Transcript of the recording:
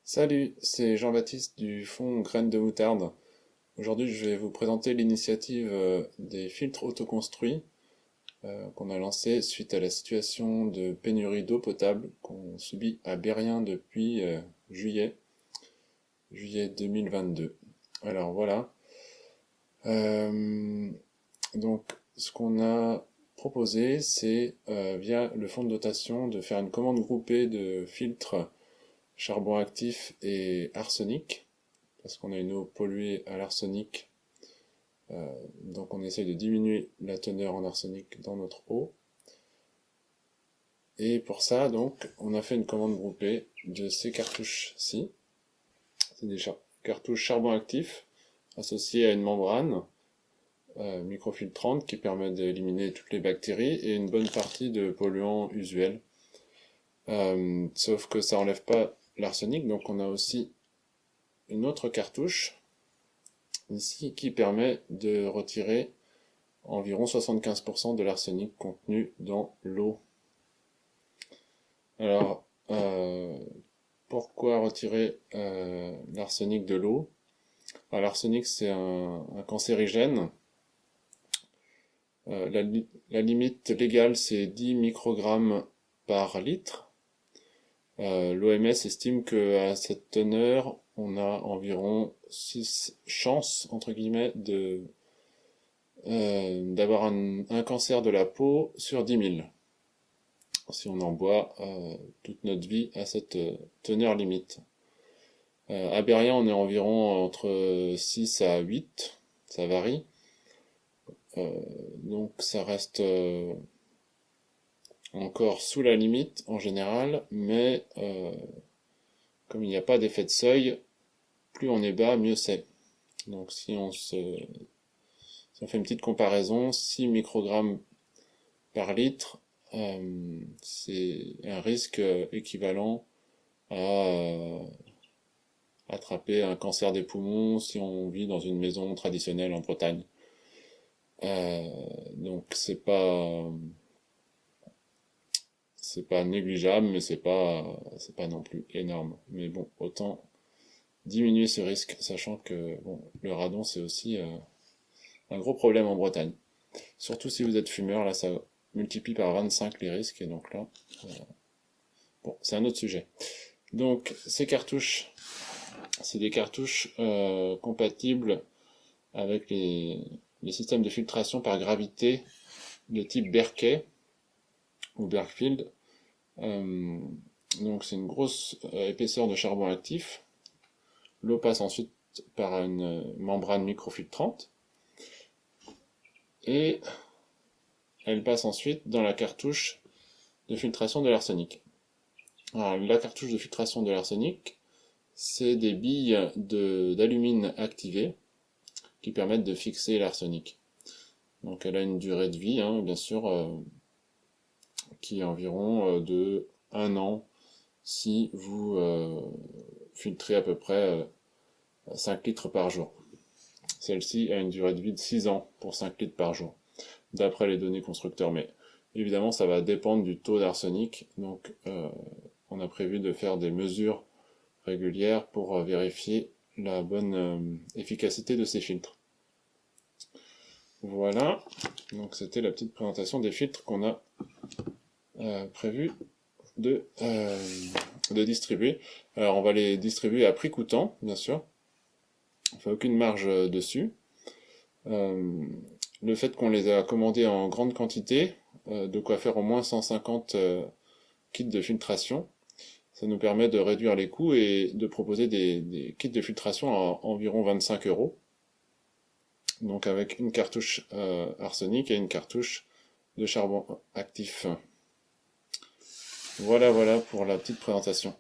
Salut, c'est Jean-Baptiste du fonds Graines de Moutarde. Aujourd'hui, je vais vous présenter l'initiative des filtres autoconstruits qu'on a lancé suite à la situation de pénurie d'eau potable qu'on subit à Berrien depuis juillet 2022. Alors voilà. Euh, donc, ce qu'on a proposé, c'est via le fonds de dotation de faire une commande groupée de filtres charbon actif et arsenic, parce qu'on a une eau polluée à l'arsenic, donc on essaye de diminuer la teneur en arsenic dans notre eau. Et pour ça, donc, on a fait une commande groupée de ces cartouches-ci. C'est des cartouches charbon actif associées à une membrane microfiltrante qui permet d'éliminer toutes les bactéries et une bonne partie de polluants usuels. Sauf que ça enlève pas l'arsenic, donc on a aussi une autre cartouche ici qui permet de retirer environ 75% de l'arsenic contenu dans l'eau. Alors, pourquoi retirer l'arsenic de l'eau? L'arsenic, c'est un cancérigène. La limite légale, c'est 10 microgrammes par litre. L'OMS estime qu'à cette teneur, on a environ 6 chances, entre guillemets, d'avoir un cancer de la peau sur 10 000, si on en boit toute notre vie à cette teneur limite. À Berrien, on est environ entre 6 à 8, ça varie. Donc ça reste encore sous la limite en général, mais comme il n'y a pas d'effet de seuil, plus on est bas, mieux c'est. Donc si on fait une petite comparaison, 6 microgrammes par litre, c'est un risque équivalent à attraper un cancer des poumons si on vit dans une maison traditionnelle en Bretagne. Donc c'est pas négligeable, mais c'est pas non plus énorme. Mais bon, autant diminuer ce risque, sachant que bon, le radon c'est aussi un gros problème en Bretagne. Surtout si vous êtes fumeur, là ça multiplie par 25 les risques, et donc là, bon, c'est un autre sujet. Donc ces cartouches, c'est des cartouches compatibles avec les systèmes de filtration par gravité de type Berkey ou Berkfield. Donc c'est une grosse épaisseur de charbon actif. L'eau passe ensuite par une membrane microfiltrante et elle passe ensuite dans la cartouche de filtration de l'arsenic. Alors, la cartouche de filtration de l'arsenic, c'est des billes d'alumine activées qui permettent de fixer l'arsenic. Donc elle a une durée de vie, hein, bien sûr, qui est environ de 1 an si vous filtrez à peu près 5 litres par jour. Celle-ci a une durée de vie de 6 ans pour 5 litres par jour, d'après les données constructeurs. Mais évidemment, ça va dépendre du taux d'arsenic. Donc, on a prévu de faire des mesures régulières pour vérifier la bonne efficacité de ces filtres. Voilà, donc c'était la petite présentation des filtres qu'on a prévu de distribuer. Alors on va les distribuer à prix coûtant, bien sûr. On fait aucune marge dessus. Le fait qu'on les a commandés en grande quantité, de quoi faire au moins 150 kits de filtration, ça nous permet de réduire les coûts et de proposer des kits de filtration à environ 25 €. Donc avec une cartouche arsenic et une cartouche de charbon actif. Voilà pour la petite présentation.